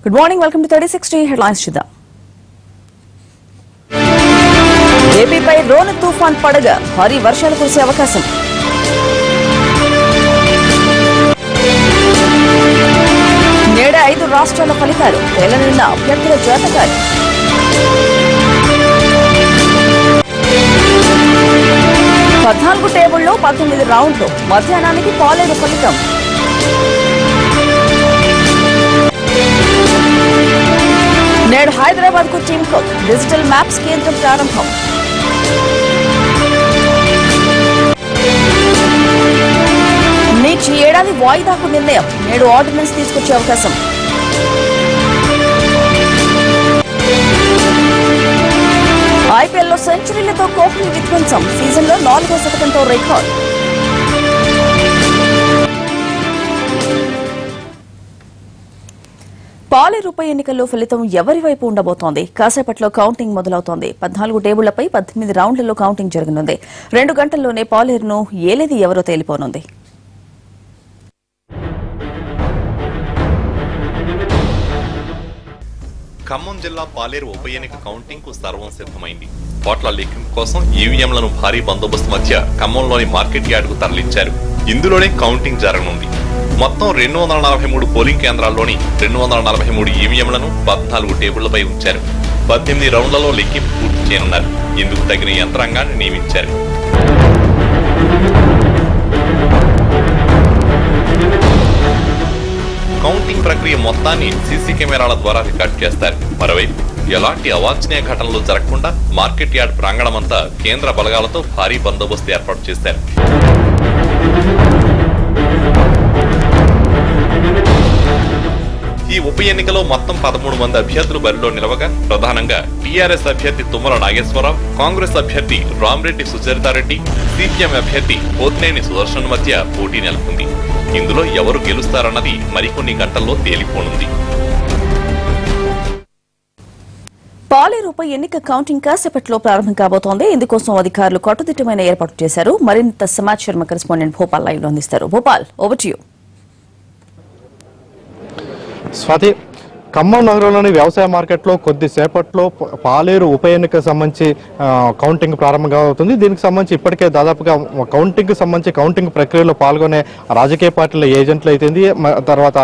Good morning. Welcome to 3060 headlines. Chida. AP పై రోను తుఫాన్ పడగా భారీ వర్షాలు కురిసే అవకాశం. నేడు 5 రాష్ట్రాల ఫలితాలు తేలనున్న అభ్యర్థుల జాతకాలు. టేబుల్లో 19 రౌండ్లు మధ్యాహ్నానికి పాలేరు ఫలితం. నేడు హైదరాబాద్ కు టీమ్ కోక్ డిజిటల్ మ్యాప్స్ కేంద్రం ప్రారంభం. నీట్ ఏడాది వాయిదాకు నిర్ణయం. నేడు ఆర్డినెన్స్ తీసుకొచ్చే అవకాశం. ఐపీఎల్లో సెంచరీలతో కోహ్లీ విధ్వంసం. సీజన్లో 4వ శతకంతో రికార్డ్. పాలేరు ఉప ఎన్నికల్లో ఫలితం ఎవరి వైపు ఉండబోతోంది? కాసేపట్లో కౌంటింగ్ మొదలవుతోంది. 14 టేబుళ్లపై 18 రౌండ్లలో కౌంటింగ్ జరగనుంది. 2 గంటల్లోనే పాలేరును ఏలేది ఎవరో తేలిపోనుంది. ఖమ్మం జిల్లా పాలేరు ఉప ఎన్నిక కౌంటింగ్ కు సర్వం సిద్ధమైంది. ఓట్ల లెక్కింపు కోసం ఈవీఎంలను భారీ బందోబస్తు మధ్య ఖమ్మంలోని మార్కెట్ యార్డుకు తరలించారు. ఇందులోనే కౌంటింగ్ జరగనుంది. మొత్తం 243 పోలింగ్ కేంద్రాల్లోని 243 ఈవీఎంలను 14 టేబుళ్లపై ఉంచారు. 18 రౌండ్లలో లెక్కింపు పూర్తి చేయనున్నారు. ఇందుకు తగిన యంత్రాంగాన్ని నియమించారు. కౌంటింగ్ ప్రక్రియ మొత్తాన్ని సీసీ కెమెరాల ద్వారా రికార్డు చేస్తారు. మరోవైపు ఎలాంటి అవాంఛనీయ ఘటనలు జరగకుండా మార్కెట్ యార్డ్ ప్రాంగణమంతా కేంద్ర బలగాలతో భారీ బందోబస్తు ఏర్పాటు చేశారు. ఈ ఉప ఎన్నికలో మొత్తం 13 మంది అభ్యర్థులు బరిలో నిలవగా ప్రధానంగా టీఆర్ఎస్ అభ్యర్థి తుమ్మల నాగేశ్వరరావు, కాంగ్రెస్ అభ్యర్థి రామిరెడ్డి సుచరితారెడ్డి, సిపిఎం అభ్యర్థి పోతినేని సుదర్శన్ మధ్య పోటీ నెలకొంది. ఇందులో ఎవరు గెలుస్తారన్నది మరికొన్ని గంటల్లో తేలిపోనుంది. పాలేరు ఉప ఎన్నిక కౌంటింగ్ కాసేపట్లో ప్రారంభం కాబోతోంది. ఇందుకోసం అధికారులు కట్టుదిట్టమైన ఏర్పాటు చేశారు. మరింత సమాచారం కరెస్పాండెంట్ భోపాల్ లైవ్ లో అందిస్తారు. Bhopal, over to you. Swathi, Khammam నగరంలోని వ్యవసాయ మార్కెట్లో కొద్దిసేపట్లో పాలేరు ఉప ఎన్నికకు సంబంధించి కౌంటింగ్ ప్రారంభం అవుతుంది. దీనికి సంబంధించి ఇప్పటికే దాదాపుగా కౌంటింగ్ ప్రక్రియలో పాల్గొనే రాజకీయ పార్టీల ఏజెంట్లు అయితేంది, తర్వాత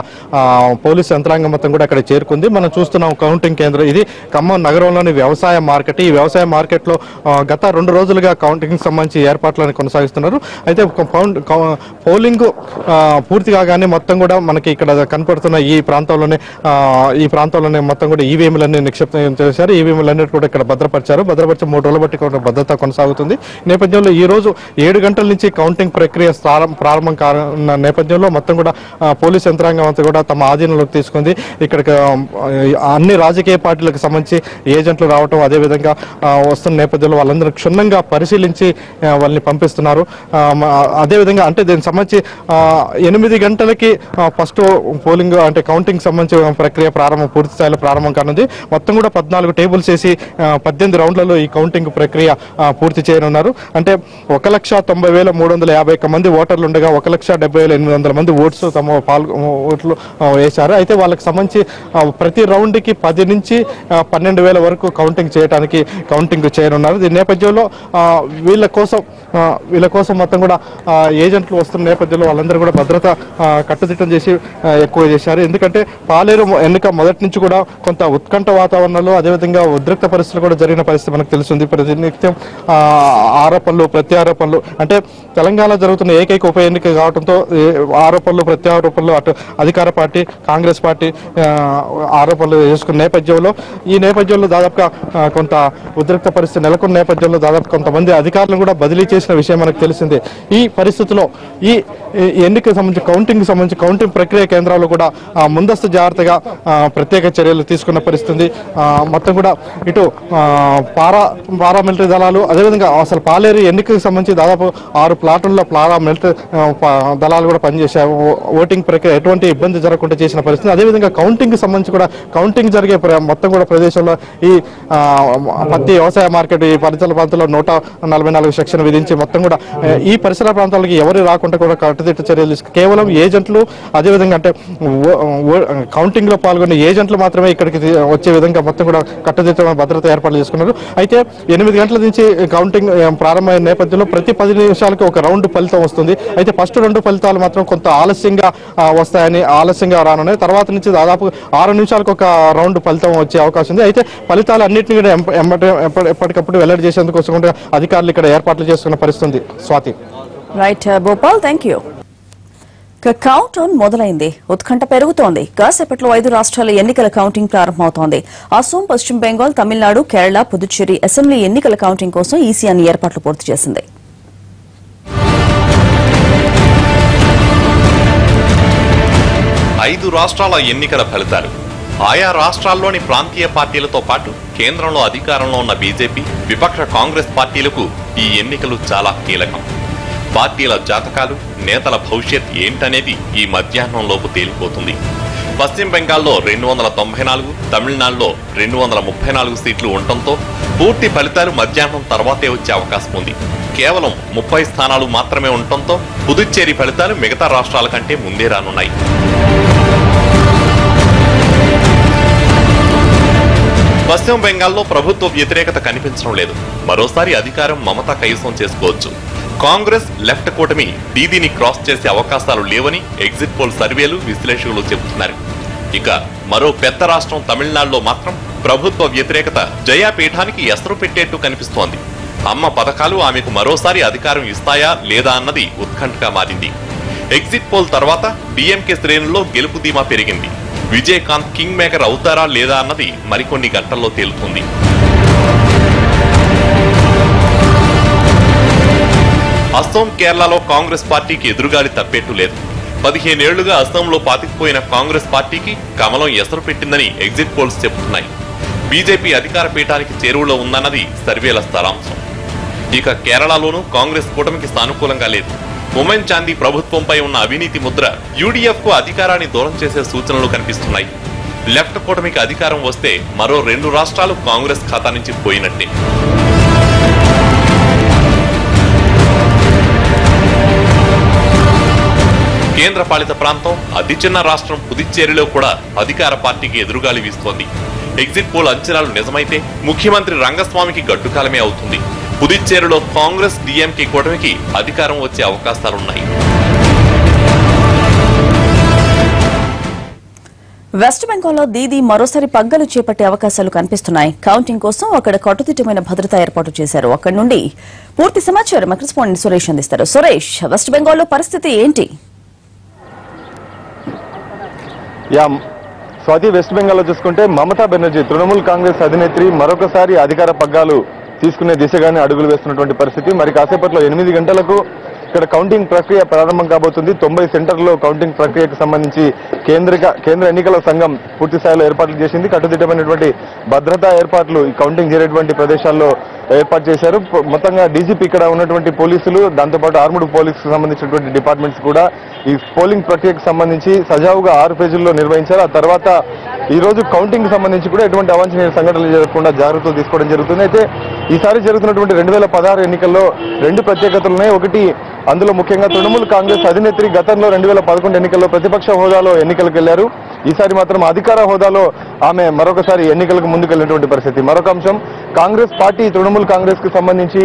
పోలీసు యంత్రాంగం మొత్తం కూడా అక్కడ చేరుకుంది. మనం చూస్తున్నాం కౌంటింగ్ కేంద్రం ఇది ఖమ్మం నగరంలోని వ్యవసాయ మార్కెట్. ఈ వ్యవసాయ మార్కెట్లో గత 2 రోజులుగా కౌంటింగ్ సంబంధించి ఏర్పాట్లను కొనసాగిస్తున్నారు. అయితే పోలింగ్ పూర్తి కాగానే మొత్తం కూడా మనకి ఇక్కడ కనపడుతున్న ఈ ప్రాంతంలోనే మొత్తం కూడా ఈవీఎంలన్నీ నిక్షిప్తం చేశారు. ఈవీఎంలన్నీ కూడా ఇక్కడ భద్రపరిచి 3 రోజుల బట్టి భద్రత కొనసాగుతుంది. నేపథ్యంలో ఈ రోజు 7 గంటల నుంచి కౌంటింగ్ ప్రక్రియ ప్రారంభం కానున్న నేపథ్యంలో మొత్తం కూడా పోలీస్ యంత్రాంగం అంతా కూడా తమ ఆధీనంలోకి తీసుకుంది. ఇక్కడికి అన్ని రాజకీయ పార్టీలకు సంబంధించి ఏజెంట్లు రావటం, అదేవిధంగా వస్తున్న నేపథ్యంలో వాళ్ళందరూ క్షుణ్ణంగా పరిశీలించి వాళ్ళని పంపిస్తున్నారు. అదేవిధంగా అంటే దీనికి సంబంధించి 8 గంటలకి ఫస్ట్ పోలింగ్ అంటే కౌంటింగ్ సంబంధించి ప్రక్రియ పూర్తి స్థాయిలో ప్రారంభం కానుంది. మొత్తం కూడా 14 టేబుల్స్ వేసి 18 రౌండ్లలో ఈ కౌంటింగ్ ప్రక్రియ పూర్తి చేయనున్నారు. అంటే 1,90,351 మంది ఓటర్లు ఉండగా 1,70,800 మంది ఓట్లు వేశారు. అయితే వాళ్ళకి సంబంధించి ప్రతి రౌండ్ కి 10 నుంచి 12,000 వరకు కౌంటింగ్ చేయనున్నారు. దీని నేపథ్యంలో వీళ్ళ కోసం మొత్తం కూడా ఏజెంట్లు వస్తున్న నేపథ్యంలో వాళ్ళందరూ కూడా భద్రత కట్టుదిట్టం చేసి ఎక్కువ చేశారు. ఎందుకంటే పాలేరు ఎన్నిక మొదటి నుంచి కూడా కొంత ఉత్కంఠ వాతావరణంలో, అదేవిధంగా ఉద్రిక్త పరిస్థితులు కూడా జరిగిన పరిస్థితి మనకు తెలుస్తుంది. ప్రతినిత్యం ఆరోపణలు ప్రత్యారోపణలు, అంటే తెలంగాణ జరుగుతున్న ఏకైక ఉప ఎన్నిక కావడంతో ఆరోపణలు ప్రత్యారోపణలు అటు అధికార పార్టీ కాంగ్రెస్ పార్టీ ఆరోపణలు చేసుకున్న నేపథ్యంలో దాదాపుగా కొంత ఉద్రిక్త పరిస్థితి నెలకొన్న నేపథ్యంలో దాదాపు కొంతమంది అధికారులను కూడా బదిలీ చేసిన విషయం మనకు తెలిసిందే. ఈ పరిస్థితిలో ఈ ఎన్నికకు సంబంధించి కౌంటింగ్ ప్రక్రియ కేంద్రాల్లో కూడా ముందస్తు జాగ్రత్తగా ప్రత్యేక చర్యలు తీసుకున్న పరిస్థితి. మొత్తం కూడా ఇటు పారామిలిటరీ దళాలు, అదేవిధంగా అసలు పాలేరు ఎన్నికకు సంబంధించి దాదాపు 6 ప్లాటూన్ల పారామిలిటరీ దళాలు కూడా పనిచేశారు. ఓటింగ్ ప్రక్రియ ఎటువంటి ఇబ్బంది జరగకుండా చేసిన పరిస్థితి. అదేవిధంగా కౌంటింగ్ సంబంధించి కూడా కౌంటింగ్ జరిగే మొత్తం కూడా ప్రదేశంలో ఈ పత్తి వ్యవసాయ మార్కెట్ ఈ పరిసర ప్రాంతాల్లో 144 సెక్షన్ విధించి మొత్తం కూడా ఈ పరిసర ప్రాంతాలకి ఎవరు రాకుండా కూడా కట్టుదిట్ట చర్యలు కేవలం ఏజెంట్లు, అదేవిధంగా అంటే కౌంటింగ్ లో పాల్గొనే సంబంధించిన ఏజెంట్లు మాత్రమే ఇక్కడికి వచ్చే విధంగా మొత్తం కూడా కట్టుదిట్టమైన భద్రత ఏర్పాట్లు చేసుకున్నారు. అయితే 8 గంటల నుంచి కౌంటింగ్ ప్రారంభమైన నేపథ్యంలో ప్రతి 10 నిమిషాలకు ఒక రౌండ్ ఫలితం వస్తుంది. అయితే ఫస్ట్ 2 ఫలితాలు మాత్రం కొంత ఆలస్యంగా వస్తాయని, ఆలస్యంగా రానున్నాయి. తర్వాత నుంచి దాదాపు 6 నిమిషాలకు ఒక రౌండ్ ఫలితం వచ్చే అవకాశం ఉంది. అయితే ఫలితాలు అన్నింటినీ ఎప్పటికప్పుడు వెల్లడి చేసేందుకోసం అధికారులు ఇక్కడ ఏర్పాట్లు చేసుకున్న పరిస్థితి. Swathi. Right Bhopal, thank you. Count down మొదలైంది. ఉత్కంఠ పెరుగుతోంది. కాసేపట్లో 5 రాష్ట్రాల ఎన్నికల కౌంటింగ్ ప్రారంభమవుతోంది. అసోం, పశ్చిమ బెంగాల్, తమిళనాడు, కేరళ, పుదుచ్చేరి అసెంబ్లీ ఎన్నికల కౌంటింగ్ కోసం ఈసీ అన్ని ఏర్పాట్లు పూర్తి చేసింది. 5 రాష్ట్రాల ఎన్నికల ఫలితాలు. ఆయా రాష్ట్రాల్లోని ప్రాంతీయ పార్టీలతో పాటు కేంద్రంలో అధికారంలో ఉన్న బీజేపీ, విపక్ష కాంగ్రెస్ పార్టీలకు ఈ ఎన్నికలు చాలా కీలకం. పార్టీల జాతకాలు, నేతల భవిష్యత్ ఏంటనేది ఈ మధ్యాహ్నంలోపు తేలిపోతుంది. పశ్చిమ బెంగాల్లో 294, తమిళనాడులో 234 సీట్లు ఉండటంతో పూర్తి ఫలితాలు మధ్యాహ్నం తర్వాతే వచ్చే అవకాశం ఉంది. కేవలం 30 స్థానాలు మాత్రమే ఉండటంతో పుదుచ్చేరి ఫలితాలు మిగతా రాష్ట్రాల కంటే ముందే రానున్నాయి. పశ్చిమ బెంగాల్లో ప్రభుత్వ వ్యతిరేకత కనిపించడం లేదు. మరోసారి అధికారం మమతా కైవసం చేసుకోవచ్చు. కాంగ్రెస్ లెఫ్ట్ కూటమి దీదీని క్రాస్ చేసే అవకాశాలు లేవని ఎగ్జిట్ పోల్ సర్వేలు, విశ్లేషకులు చెబుతున్నారు. ఇక మరో పెద్ద రాష్ట్రం తమిళనాడులో మాత్రం ప్రభుత్వ వ్యతిరేకత జయాపీఠానికి ఎసరు పెట్టేట్టు కనిపిస్తోంది. అమ్మ పథకాలు ఆమెకు మరోసారి అధికారం ఇస్తాయా లేదా అన్నది ఉత్కంఠగా మారింది. ఎగ్జిట్ పోల్ తర్వాత డీఎంకే శ్రేణుల్లో గెలుపు ధీమా పెరిగింది. విజయకాంత్ కింగ్ మేకర్ అవుతారా లేదా అన్నది మరికొన్ని గంటల్లో తేలుతుంది. అస్సాం, కేరళలో కాంగ్రెస్ పార్టీకి ఎదురుగాలి తప్పేట్టు లేదు. 15 ఏళ్లుగా అస్సాంలో పాతికిపోయిన కాంగ్రెస్ పార్టీకి కమలం ఎసరు పెట్టిందని ఎగ్జిట్ పోల్స్ చెబుతున్నాయి. బీజేపీ అధికార పీఠానికి చేరువలో ఉందన్నది సర్వేల సారాంశం. ఇక కేరళలోనూ కాంగ్రెస్ కూటమికి సానుకూలంగా లేదు. మొమెన్ చాందీ ప్రభుత్వంపై ఉన్న అవినీతి ముద్ర యూడీఎఫ్ కు అధికారాన్ని దూరం చేసే సూచనలు కనిపిస్తున్నాయి. లెఫ్ట్ కూటమికి అధికారం వస్తే మరో 2 రాష్ట్రాలు కాంగ్రెస్ ఖాతా నుంచి పోయినట్టే. కేంద్ర పాలిత ప్రాంతం, అతి చిన్న రాష్ట్రం పుదుచ్చేరిలో కూడా అధికార పార్టీకి ఎదురుగాలి వీస్తోంది. ఎగ్జిట్ పోల్ అంచనాలు నిజమైతే ముఖ్యమంత్రి రంగస్వామికి గడ్డుకాలమే అవుతుంది. పుదుచ్చేరిలో కాంగ్రెస్, డీఎంకే కూటమికి అధికారం వచ్చే అవకాశాలున్నాయి. వెస్ట్ బెంగాల్లో దీదీ మరోసారి పగ్గలు చేపట్టే అవకాశాలు కనిపిస్తున్నాయి. కౌంటింగ్ కోసం అక్కడ కట్టుదిట్టమైన భద్రత ఏర్పాటు చేశారు. అక్కడి నుండి పూర్తి సమాచారం మా కరెస్పాండెంట్ సురేష్ అందిస్తారు. సురేష్, వెస్ట్ బెంగాల్లో పరిస్థితి ఏంటి? స్వాతి, వెస్ట్ బెంగాల్లో చూసుకుంటే మమతా బెనర్జీ తృణమూల్ కాంగ్రెస్ అధినేత్రి మరొకసారి అధికార పగ్గాలు తీసుకునే దిశగానే అడుగులు వేస్తున్నటువంటి పరిస్థితి. మరి కాసేపట్లో 8 గంటలకు ఇక్కడ కౌంటింగ్ ప్రక్రియ ప్రారంభం కాబోతుంది. 90 సెంటర్లో కౌంటింగ్ ప్రక్రియకు సంబంధించి కేంద్ర ఎన్నికల సంఘం పూర్తి స్థాయిలో ఏర్పాట్లు చేసింది. కట్టుదిట్టమైనటువంటి భద్రతా ఏర్పాట్లు ఈ కౌంటింగ్ జరిగేటువంటి ప్రదేశాల్లో ఏర్పాటు చేశారు. మొత్తంగా డీజీపీ ఇక్కడ ఉన్నటువంటి పోలీసులు, దాంతోపాటు ఆర్ముడ్ పోలీసుకు సంబంధించినటువంటి డిపార్ట్మెంట్స్ కూడా ఈ పోలింగ్ ప్రక్రియకు సంబంధించి సజావుగా 6 పేజీల్లో నిర్వహించారు. ఆ తర్వాత ఈ రోజు కౌంటింగ్ సంబంధించి కూడా ఎటువంటి అవాంఛనీయ సంఘటనలు జరగకుండా జాగ్రత్తలు తీసుకోవడం జరుగుతుంది. అయితే ఈసారి జరుగుతున్నటువంటి 2016 ఎన్నికల్లో 2 ప్రత్యేకతలు ఉన్నాయి. ఒకటి, అందులో ముఖ్యంగా తృణమూల్ కాంగ్రెస్ అధినేత్రి గతంలో 2011 ఎన్నికల్లో ప్రతిపక్ష హోదాలో ఎన్నికలకు వెళ్లారు. ఈసారి మాత్రం అధికార హోదాలో ఆమె మరొకసారి ఎన్నికలకు ముందుకెళ్లినటువంటి పరిస్థితి. మరొక అంశం, కాంగ్రెస్ పార్టీ తృణమూల్ కాంగ్రెస్ కు సంబంధించి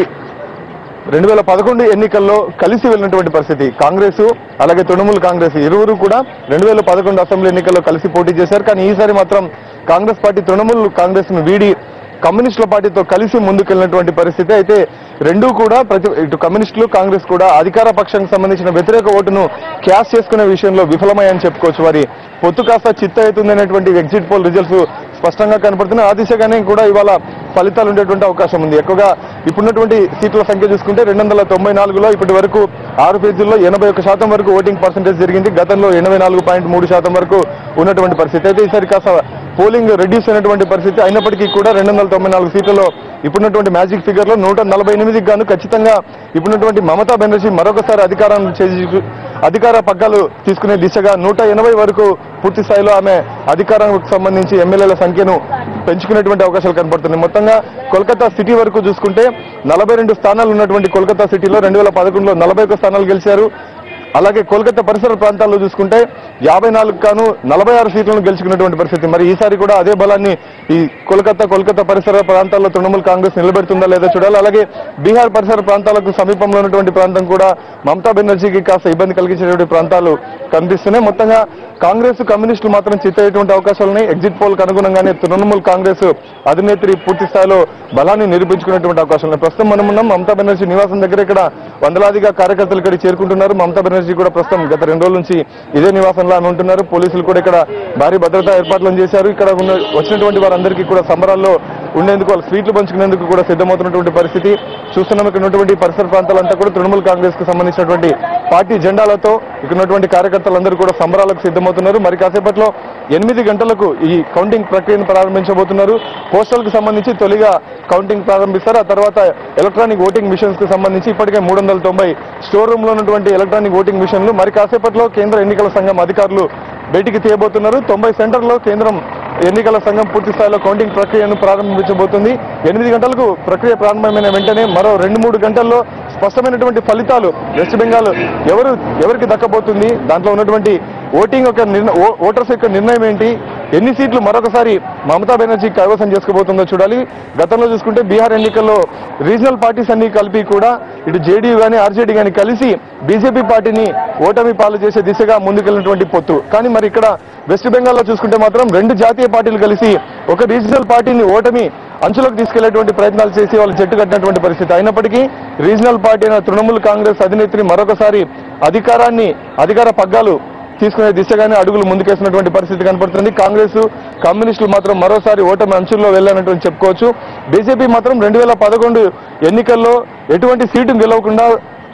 2011 ఎన్నికల్లో కలిసి వెళ్ళినటువంటి పరిస్థితి. కాంగ్రెస్ అలాగే తృణమూల్ కాంగ్రెస్ ఇరువురు కూడా 2011 అసెంబ్లీ ఎన్నికల్లో కలిసి పోటీ చేశారు. కానీ ఈసారి మాత్రం కాంగ్రెస్ పార్టీ తృణమూల్ కాంగ్రెస్ ను వీడి కమ్యూనిస్టుల పార్టీతో కలిసి ముందుకెళ్లినటువంటి పరిస్థితి. అయితే రెండూ కూడా ఇటు కమ్యూనిస్టులు, కాంగ్రెస్ కూడా అధికార పక్షానికి సంబంధించిన వ్యతిరేక ఓటును క్యాష్ చేసుకునే విషయంలో విఫలమయ్యని చెప్పుకోవచ్చు. వారి పొత్తు కాస్త చిత్త అవుతుందనేటువంటి ఎగ్జిట్ పోల్ రిజల్ట్స్ స్పష్టంగా కనపడుతున్నాయి. ఆ దిశగానే కూడా ఇవాళ ఫలితాలు ఉండేటువంటి అవకాశం ఉంది. ఎక్కువగా ఇప్పుడున్నటువంటి సీట్ల సంఖ్య చూసుకుంటే 294లో ఇప్పటి వరకు 6 పేజీల్లో 81% వరకు ఓటింగ్ పర్సెంటేజ్ జరిగింది. గతంలో 84.3% వరకు ఉన్నటువంటి పరిస్థితి. అయితే ఈసారి కాస్త పోలింగ్ రెడ్యూస్ అయినటువంటి పరిస్థితి అయినప్పటికీ కూడా 294 సీట్లలో ఇప్పుడున్నటువంటి మ్యాజిక్ ఫిగర్ లో 148కి గాను ఖచ్చితంగా ఇప్పుడున్నటువంటి మమతా బెనర్జీ మరొకసారి అధికార పగ్గాలు తీసుకునే దిశగా 180 వరకు పూర్తి స్థాయిలో ఆమె అధికారానికి సంబంధించి ఎమ్మెల్యేల సంఖ్యను పెంచుకునేటువంటి అవకాశాలు కనబడుతున్నాయి. మొత్తంగా కోల్కతా సిటీ వరకు చూసుకుంటే 42 స్థానాలు ఉన్నటువంటి కోల్కతా సిటీలో 2011లో 41 స్థానాలు గెలిచారు. అలాగే కోల్కతా పరిసర ప్రాంతాల్లో చూసుకుంటే 54 గాను 46 సీట్లను గెలుచుకున్నటువంటి పరిస్థితి. మరి ఈసారి కూడా అదే బలాన్ని ఈ కోల్కతా పరిసర ప్రాంతాల్లో తృణమూల్ కాంగ్రెస్ నిలబెడుతుందా లేదా చూడాలి. అలాగే బీహార్ పరిసర ప్రాంతాలకు సమీపంలో ఉన్నటువంటి ప్రాంతం కూడా మమతా బెనర్జీకి కాస్త ఇబ్బంది కలిగించేటువంటి ప్రాంతాలు కనిపిస్తున్నాయి. మొత్తంగా కాంగ్రెస్ కమ్యూనిస్టులు మాత్రం చిత్తయ్యేటువంటి అవకాశాలున్నాయి. ఎగ్జిట్ పోల్ కు అనుగుణంగానే తృణమూల్ కాంగ్రెస్ అధినేత్రి పూర్తి స్థాయిలో బలాన్ని నిరూపించుకునేటువంటి అవకాశం ఉన్నాయి. ప్రస్తుతం మనం ఉన్నాం మమతా బెనర్జీ నివాసం దగ్గర. ఇక్కడ వందలాదిగా కార్యకర్తలు ఇక్కడ చేరుకుంటున్నారు. మమతా బెనర్జీ కూడా ప్రస్తుతం గత 2 రోజుల నుంచి ఇదే నివాసంలో ఆమె ఉంటున్నారు. పోలీసులు కూడా ఇక్కడ భారీ భద్రతా ఏర్పాట్లను చేశారు. ఇక్కడ వచ్చినటువంటి వారందరికీ కూడా సంబరాల్లో ఉండేందుకు, వాళ్ళు స్వీట్లు పంచుకునేందుకు కూడా సిద్ధమవుతున్నటువంటి పరిస్థితి చూస్తున్నాం. ఇక్కడ ఉన్నటువంటి పరిసర ప్రాంతాలంతా కూడా తృణమూల్ కాంగ్రెస్ కు సంబంధించినటువంటి పార్టీ జెండాలతో ఇక్కడ ఉన్నటువంటి కార్యకర్తలందరూ కూడా సంబరాలకు సిద్ధమవుతున్నారు. మరి కాసేపట్లో 8 గంటలకు ఈ కౌంటింగ్ ప్రక్రియను ప్రారంభించబోతున్నారు. పోస్టల్ కు సంబంధించి తొలిగా కౌంటింగ్ ప్రారంభిస్తారు. ఆ తర్వాత ఎలక్ట్రానిక్ ఓటింగ్ మిషన్స్ కు సంబంధించి ఇప్పటికే 390 స్టోర్ రూమ్ లో ఉన్నటువంటి ఎలక్ట్రానిక్ ఓటింగ్ మిషన్లు మరి కాసేపట్లో కేంద్ర ఎన్నికల సంఘం అధికారులు బయటికి తీయబోతున్నారు. 90 సెంటర్లో కేంద్రం ఎన్నికల సంఘం పూర్తి స్థాయిలో కౌంటింగ్ ప్రక్రియను ప్రారంభించబోతుంది. 8 గంటలకు ప్రక్రియ ప్రారంభమైన వెంటనే మరో 2-3 గంటల్లో స్పష్టమైనటువంటి ఫలితాలు వెస్ట్ బెంగాల్ ఎవరికి దక్కబోతుంది, దాంట్లో ఉన్నటువంటి ఓటింగ్ యొక్క ఓటర్స్ యొక్క నిర్ణయం ఏంటి, ఎన్ని సీట్లు మరొకసారి మమతా బెనర్జీ కైవసం చేసుకోబోతుందో చూడాలి. గతంలో చూసుకుంటే బీహార్ ఎన్నికల్లో రీజనల్ పార్టీస్ అన్ని కలిపి కూడా ఇటు జేడీయూ కానీ ఆర్జేడీ కానీ కలిసి బీజేపీ పార్టీని ఓటమి పాలు చేసే దిశగా ముందుకెళ్ళినటువంటి పొత్తు. కానీ మరి ఇక్కడ వెస్ట్ బెంగాల్లో చూసుకుంటే మాత్రం 2 జాతీయ పార్టీలు కలిసి ఒక రీజనల్ పార్టీని ఓటమి అంచులకు తీసుకెళ్లేటువంటి ప్రయత్నాలు చేసి వాళ్ళు జట్టు కట్టినటువంటి పరిస్థితి. అయినప్పటికీ రీజనల్ పార్టీ అయిన తృణమూల్ కాంగ్రెస్ అధినేత్రి మరొకసారి అధికార పగ్గాలు తీసుకునే దిశగానే అడుగులు ముందుకేసినటువంటి పరిస్థితి కనపడుతుంది. కాంగ్రెస్ కమ్యూనిస్టులు మాత్రం మరోసారి ఓటమి అంచుల్లో వెళ్ళానటువంటి చెప్పుకోవచ్చు. బీజేపీ మాత్రం 2011 ఎన్నికల్లో ఎటువంటి సీటు గెలవకుండా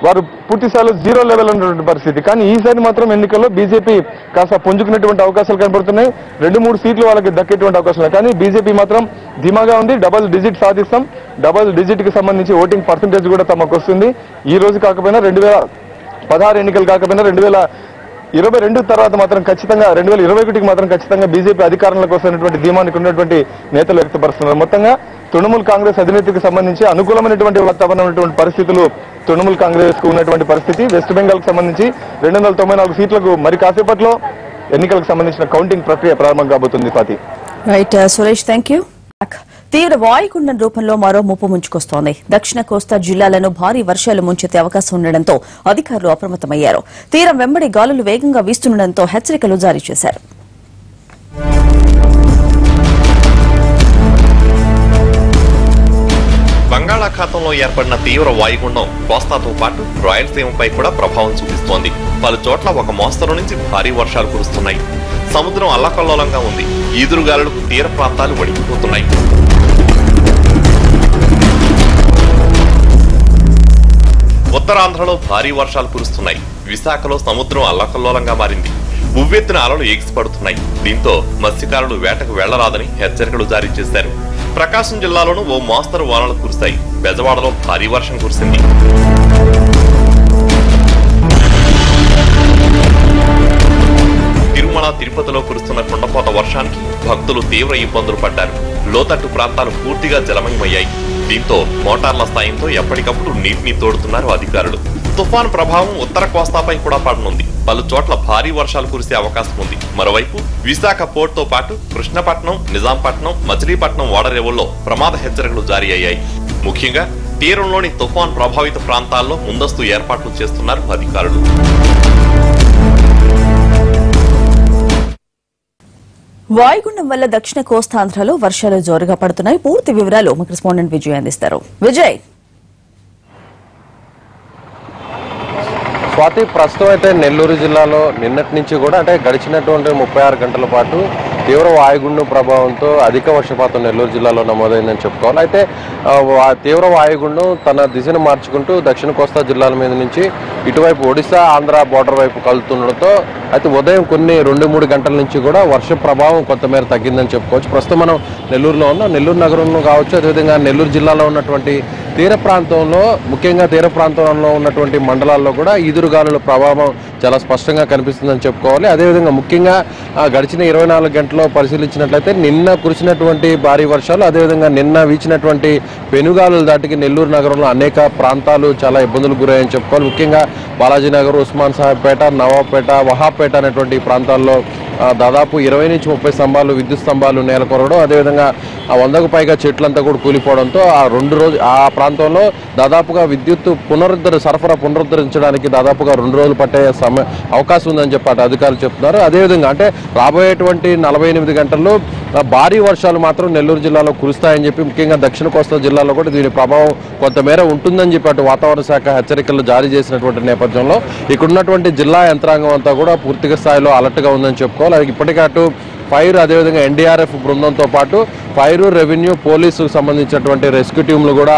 వారు పూర్తి స్థాయిలో 0 లెవెల్ ఉన్నటువంటి పరిస్థితి. కానీ ఈసారి మాత్రం ఎన్నికల్లో బీజేపీ కాస్త పుంజుకునేటువంటి అవకాశాలు కనబడుతున్నాయి. 2-3 సీట్లు వాళ్ళకి దక్కేటువంటి అవకాశాలు. కానీ బీజేపీ మాత్రం ధీమాగా ఉంది. డబుల్ డిజిట్ సాధిస్తాం, డబుల్ డిజిట్ కి సంబంధించి ఓటింగ్ పర్సెంటేజ్ కూడా తమకు వస్తుంది. ఈ రోజు కాకపోయినా 2016 ఎన్నికలు కాకపోయినా 2022 తర్వాత మాత్రం ఖచ్చితంగా 2021కి మాత్రం ఖచ్చితంగా బీజేపీ అధికారంలోకి వస్తున్నటువంటి ధీమానికి ఉన్నటువంటి నేతలు వ్యక్తపరుస్తున్నారు. మొత్తంగా తృణమూల్ కాంగ్రెస్ అధినేతకి సంబంధించి అనుకూలమైనటువంటి వాతావరణం ఉన్నటువంటి పరిస్థితులు తృణమూల్ కాంగ్రెస్ కు ఉన్నటువంటి పరిస్థితి. వెస్ట్ బెంగాల్ కు సంబంధించి 294 సీట్లకు మరి కాసేపట్లో ఎన్నికలకు సంబంధించిన కౌంటింగ్ ప్రక్రియ ప్రారంభం కాబోతుంది. Swathi. Right Suresh, thank you. తీవ్ర వాయుగుండం రూపంలో మరో ముప్పు ముంచుకొస్తోంది. దక్షిణ కోస్తా జిల్లాలను భారీ వర్షాలు ముంచెత్తే అవకాశం ఉండడంతో అధికారులు అప్రమత్తమయ్యారు. తీరం వెంబడి గాలులు వేగంగా వీస్తుండటంతో హెచ్చరికలు జారీ చేశారు. బంగాళాఖాతంలో ఏర్పడిన తీవ్ర వాయుగుండం కోస్తాతో పాటు రాయలసీమపై కూడా ప్రభావం చూపిస్తోంది. పలు చోట్ల ఒక మోస్తరు నుంచి భారీ వర్షాలు కురుస్తున్నాయి. సముద్రం అల్లకల్లోలంగా ఉంది. ఈదురుగాలులకు తీర ప్రాంతాలు వణికిపోతున్నాయి. ఉత్తరాంధ్రలో భారీ వర్షాలు కురుస్తున్నాయి. విశాఖలో సముద్రం అల్లకల్లోలంగా మారింది. ఉవ్వెత్తున అలలు ఎగిసిపడుతున్నాయి. దీంతో మత్స్యకారులు వేటకు వెళ్లరాదని హెచ్చరికలు జారీ చేశారు. ప్రకాశం జిల్లాలోనూ ఓ మోస్తరు వానలు కురిశాయి. బెజవాడలో భారీ వర్షం కురిసింది. తిరుమల, తిరుపతిలో కురుస్తున్న కుండపోత వర్షానికి భక్తులు తీవ్ర ఇబ్బందులు పడ్డారు. లోతట్టు ప్రాంతాలు పూర్తిగా జలమయమయ్యాయి. దీంతో మోటార్ల సాయంతో ఎప్పటికప్పుడు నీటిని తోడుతున్నారు అధికారులు. తుఫాను ప్రభావం ఉత్తర కోస్తాపై కూడా పడనుంది. పలు చోట్ల భారీ వర్షాలు కురిసే అవకాశం ఉంది. మరోవైపు విశాఖ పోర్టుతో పాటు కృష్ణపట్నం, నిజాంపట్నం, మచిలీపట్నం ఓడరేవుల్లో ప్రమాద హెచ్చరికలు జారీ అయ్యాయి. ముఖ్యంగా తీరంలోని తుఫాన్ ప్రభావిత ప్రాంతాల్లో ముందస్తు ఏర్పాట్లు చేస్తున్నారు అధికారులు. వాయుగుండం వల్ల దక్షిణ కోస్తాంధ్రలో వర్షాలు జోరుగా పడుతున్నాయి. పూర్తి వివరాలు మా కరెస్పాండెంట్ విజయ్ అందిస్తారు. విజయ్. స్వాతి, ప్రస్తుతం అయితే నెల్లూరు జిల్లాలో నిన్నటి నుంచి కూడా అంటే గడిచినటువంటి 36 గంటల పాటు తీవ్ర వాయుగుండం ప్రభావంతో అధిక వర్షపాతం నెల్లూరు జిల్లాలో నమోదైందని చెప్పుకోవాలి. అయితే తీవ్ర వాయుగుండం తన దిశను మార్చుకుంటూ దక్షిణ కోస్తా జిల్లాల మీద నుంచి ఇటువైపు ఒడిశా, ఆంధ్ర బోర్డర్ వైపు కలుతుండడంతో అయితే ఉదయం కొన్ని 2-3 గంటల నుంచి కూడా వర్ష ప్రభావం కొంతమేర తగ్గిందని చెప్పుకోవచ్చు. ప్రస్తుతం మనం నెల్లూరులో ఉన్నాం. నెల్లూరు నగరంలో కావచ్చు, అదేవిధంగా నెల్లూరు జిల్లాలో ఉన్నటువంటి తీర ప్రాంతంలో, ముఖ్యంగా తీర ప్రాంతంలో ఉన్నటువంటి మండలాల్లో కూడా ఈదురుగాలుల ప్రభావం చాలా స్పష్టంగా కనిపిస్తుందని చెప్పుకోవాలి. అదేవిధంగా ముఖ్యంగా గడిచిన 24 గంటల్లో పరిశీలించినట్లయితే నిన్న కురిసినటువంటి భారీ వర్షాలు, అదేవిధంగా నిన్న వీచినటువంటి పెనుగాలుల దాటికి నెల్లూరు నగరంలో అనేక ప్రాంతాలు చాలా ఇబ్బందులకు గురయ్యాయని చెప్పుకోవాలి. ముఖ్యంగా బాలాజీనగర్, ఉస్మాన్ సాహెబ్పేట, నవాబ్పేట, వహాబ్పేట అనేటువంటి ప్రాంతాల్లో దాదాపు 20 నుంచి 30 స్తంభాలు, విద్యుత్ స్తంభాలు నేలకొరగడం, అదేవిధంగా 100కు పైగా చెట్లంతా కూడా కూలిపోవడంతో ఆ ప్రాంతంలో దాదాపుగా విద్యుత్ సరఫరా పునరుద్ధరించడానికి దాదాపుగా 2 రోజులు పట్టే అవకాశం ఉందని చెప్పి అధికారులు చెప్తున్నారు. అదేవిధంగా అంటే రాబోయేటువంటి 48 గంటల్లో భారీ వర్షాలు మాత్రం నెల్లూరు జిల్లాలో కురుస్తాయని చెప్పి, ముఖ్యంగా దక్షిణ కోస్తా జిల్లాలో కూడా దీని ప్రభావం కొంతమేర ఉంటుందని చెప్పి అటు వాతావరణ శాఖ హెచ్చరికలు జారీ చేసినటువంటి నేపథ్యంలో ఇక్కడ ఉన్నటువంటి జిల్లా యంత్రాంగం అంతా కూడా పూర్తిగా స్థాయిలో అలర్ట్గా ఉందని చెప్పుకోవాలి. అది ఇప్పటికే అటు ఫైర్, అదేవిధంగా ఎన్డీఆర్ఎఫ్ బృందంతో పాటు ఫైర్, రెవెన్యూ, పోలీసుకు సంబంధించినటువంటి రెస్క్యూ టీంలు కూడా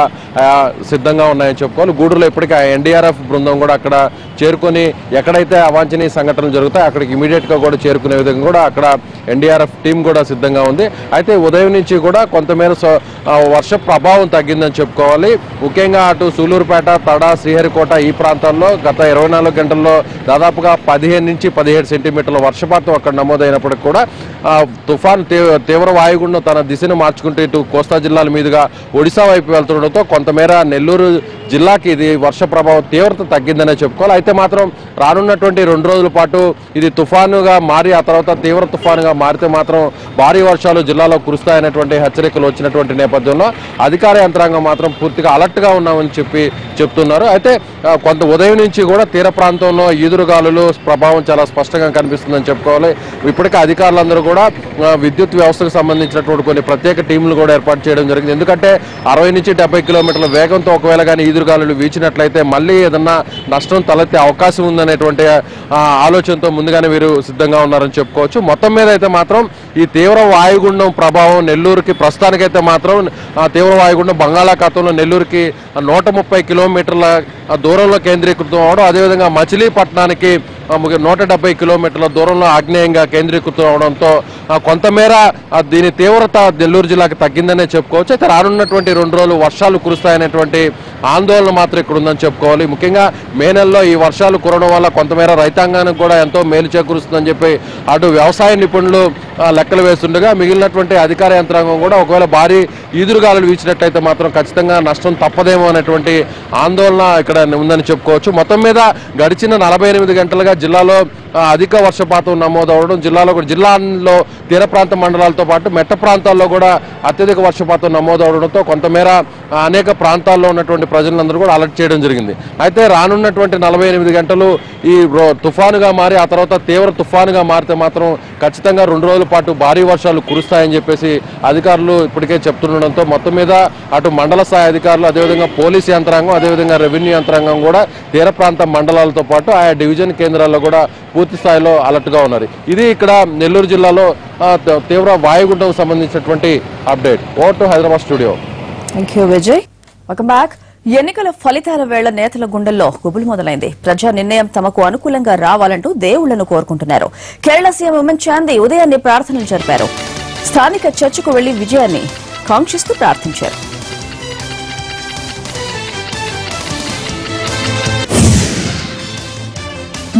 సిద్ధంగా ఉన్నాయని చెప్పుకోవాలి. గూడూరులో ఇప్పటికే ఆ ఎన్డీఆర్ఎఫ్ బృందం కూడా అక్కడ చేరుకొని ఎక్కడైతే అవాంఛనీయ సంఘటనలు జరుగుతాయో అక్కడికి ఇమీడియట్గా కూడా చేరుకునే విధంగా కూడా అక్కడ ఎన్డీఆర్ఎఫ్ టీం కూడా సిద్ధంగా ఉంది. అయితే ఉదయం నుంచి కూడా కొంతమేర వర్ష ప్రభావం తగ్గిందని చెప్పుకోవాలి. ముఖ్యంగా అటు సూలూరుపేట, తడ, శ్రీహరికోట ఈ ప్రాంతాల్లో గత 24 గంటల్లో దాదాపుగా 15 నుంచి 17 సెంటీమీటర్ల వర్షపాతం అక్కడ నమోదైనప్పటికీ కూడా తుఫాన్ తీవ్ర వాయుగుండం తన దిశను మార్చుకుంటూ ఇటు కోస్తా జిల్లాల మీదుగా ఒడిశా వైపు వెళ్తుండటంతో కొంతమేర నెల్లూరు జిల్లాకి ఇది వర్ష ప్రభావం తీవ్రత తగ్గిందనే చెప్పుకోవాలి. అయితే మాత్రం రానున్నటువంటి 2 రోజుల పాటు ఇది తుఫానుగా మారి ఆ తర్వాత తీవ్ర తుఫానుగా మారితే మాత్రం భారీ వర్షాలు జిల్లాలో కురుస్తాయనేటువంటి హెచ్చరికలు వచ్చినటువంటి నేపథ్యంలో అధికార యంత్రాంగం మాత్రం పూర్తిగా అలర్ట్గా ఉన్నామని చెప్తున్నారు. అయితే కొంత ఉదయం నుంచి కూడా తీర ప్రాంతంలో ఈదురుగాలులు ప్రభావం చాలా స్పష్టంగా కనిపిస్తుందని చెప్పుకోవాలి. ఇప్పటికే అధికారులందరూ కూడా విద్యుత్ వ్యవస్థకు సంబంధించినటువంటి కొన్ని ప్రత్యేక టీంలు కూడా ఏర్పాటు చేయడం జరిగింది. ఎందుకంటే 60 నుంచి 70 కిలోమీటర్ల వేగంతో ఒకవేళ కానీ ఈదురుగాలులు వీచినట్లయితే మళ్ళీ ఏదన్నా నష్టం తలెత్తే అవకాశం ఉందనేటువంటి ఆలోచనతో ముందుగానే వీరు సిద్ధంగా ఉన్నారని చెప్పుకోవచ్చు. మొత్తం మీద అయితే మాత్రం ఈ తీవ్ర వాయుగుండం ప్రభావం నెల్లూరుకి ప్రస్తుతానికైతే మాత్రం తీవ్ర వాయుగుండం బంగాళాఖాతంలో నెల్లూరుకి 130 కిలోమీటర్ల దూరంలో కేంద్రీకృతం అవడం, అదేవిధంగా మచిలీపట్నానికి 170 కిలోమీటర్ల దూరంలో ఆగ్నేయంగా కేంద్రీకృతం అవడంతో కొంతమేర దీని తీవ్రత నెల్లూరు జిల్లాకి తగ్గిందనే చెప్పుకోవచ్చు. అయితే రానున్నటువంటి 2 రోజులు వర్షాలు కురుస్తాయనేటువంటి ఆందోళన మాత్రం ఇక్కడ ఉందని చెప్పుకోవాలి. ముఖ్యంగా మే నెలలో ఈ వర్షాలు కురవడం వల్ల కొంతమేర రైతాంగానికి కూడా ఎంతో మేలు చేకూరుస్తుందని చెప్పి అటు వ్యవసాయ నిపుణులు లెక్కలు వేస్తుండగా మిగిలినటువంటి అధికార యంత్రాంగం కూడా ఒకవేళ భారీ ఈదురుగాలులు వీచినట్లయితే మాత్రం ఖచ్చితంగా నష్టం తప్పదేమో అనేటువంటి ఆందోళన ఇక్కడ ఉందని చెప్పుకోవచ్చు. మొత్తం మీద గడిచిన 48 గంటలుగా జిల్లాలో అధిక వర్షపాతం నమోదవడం, జిల్లాలో తీర ప్రాంత మండలాలతో పాటు మెట్ట ప్రాంతాల్లో కూడా అత్యధిక వర్షపాతం నమోదవడంతో కొంతమేర అనేక ప్రాంతాల్లో ఉన్నటువంటి ప్రజలందరూ కూడా అలర్ట్ చేయడం జరిగింది. అయితే రానున్నటువంటి 48 గంటలు ఈ తుఫానుగా మారి ఆ తర్వాత తీవ్ర తుఫానుగా మారితే మాత్రం ఖచ్చితంగా 2 రోజుల పాటు భారీ వర్షాలు కురుస్తాయని చెప్పేసి అధికారులు ఇప్పటికే చెప్తుండడంతో మొత్తం మీద అటు మండల స్థాయి అధికారులు, అదేవిధంగా పోలీసు యంత్రాంగం, అదేవిధంగా రెవెన్యూ యంత్రాంగం కూడా తీర ప్రాంత మండలాలతో పాటు ఆయా డివిజన్ కేంద్రాల్లో కూడా పూర్తి స్థాయిలో అలర్ట్గా ఉన్నారు. ఇది ఇక్కడ నెల్లూరు జిల్లాలో తీవ్ర వాయుగుండం సంబంధించినటువంటి update. Over to Hyderabad studio. Thank you Vijay. Welcome back. ఎన్నికల ఫలితాల వేళ నేతల గుండెల్లో గుబులు మొదలైంది. ప్రజా నిర్ణయం తమకు అనుకూలంగా రావాలంటూ దేవుళ్లను కోరుకుంటున్నారు. కేరళ సీఎం ఉమెన్ చాందీ ఉదయాన్నే ప్రార్థనలు జరిపారు. స్థానిక చర్చికు వెళ్లి విజయాన్ని కాంక్షిస్తూ ప్రార్థించారు.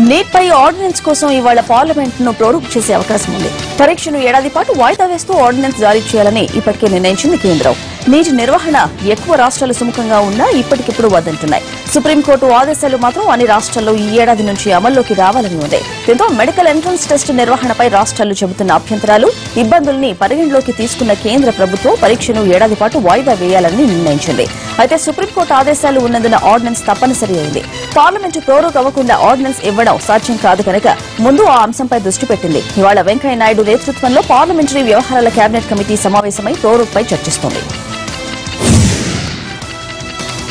నీట్ పై ఆర్డినెన్స్ కోసం ఇవాళ పార్లమెంట్ ను ప్రొడక్ట్ చేసే అవకాశం ఉంది. పరీక్షను ఏడాది పాటు వాయిదా వేస్తూ ఆర్డినెన్స్ జారీ చేయాలని ఇప్పటికే నిర్ణయించింది కేంద్రం. నీటి నిర్వహణ ఎక్కువ రాష్ట్రాలు సుముఖంగా ఉన్నా ఇప్పటికిప్పుడు వద్దంటున్నాయి. సుప్రీంకోర్టు ఆదేశాలు మాత్రం అన్ని రాష్ట్రాల్లో ఈ ఏడాది నుంచి అమల్లోకి రావాలని ఉంది. దీంతో మెడికల్ ఎంట్రన్స్ టెస్ట్ నిర్వహణపై రాష్ట్రాలు చెబుతున్న అభ్యంతరాలు, ఇబ్బందుల్ని పరిగణలోకి తీసుకున్న కేంద్ర ప్రభుత్వం పరీక్షను ఏడాది పాటు వాయిదా వేయాలని నిర్ణయించింది. అయితే సుప్రీంకోర్టు ఆదేశాలు ఉన్నందున ఆర్డినెన్స్ తప్పనిసరి అయింది. పార్లమెంటు ప్రోరోగ్ అవ్వకుండా ఆర్డినెన్స్ ఇవ్వడం సాధ్యం కాదు కనుక ముందు ఆ అంశంపై దృష్టి పెట్టింది. ఇవాళ వెంకయ్యనాయుడు నేతృత్వంలో పార్లమెంటరీ వ్యవహారాల కేబినెట్ కమిటీ సమావేశమై ప్రోరోగ్ పై చర్చిస్తోంది.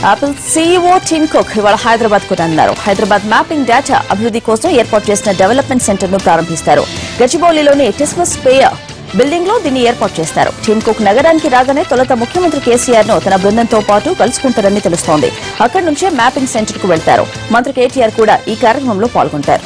యాపిల్ సీఈఓ టిమ్ కుక్ ఇవాళ హైదరాబాద్ కు రానున్నారు. హైదరాబాద్ మ్యాపింగ్ డేటా అభివృద్ది కోసం ఏర్పాటు చేసిన డెవలప్మెంట్ సెంటర్ ను ప్రారంభిస్తారు. గచ్చిబౌలిలోని టెస్లా స్పేయర్ బిల్డింగ్ లో దీన్ని ఏర్పాటు చేస్తారు. టిమ్ కుక్ నగరానికి రాగానే తొలుత ముఖ్యమంత్రి కేసీఆర్ ను తన బృందంతో పాటు కలుసుకుంటారని తెలుస్తోంది. అక్కడి నుంచే మ్యాపింగ్ సెంటర్ కు వెళ్తారు. మంత్రి కేటీఆర్ కూడా ఈ కార్యక్రమంలో పాల్గొంటారు.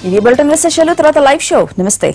ఇది బులెటిన్ విశేషాలు. తర్వాత లైవ్ షో. నమస్తే.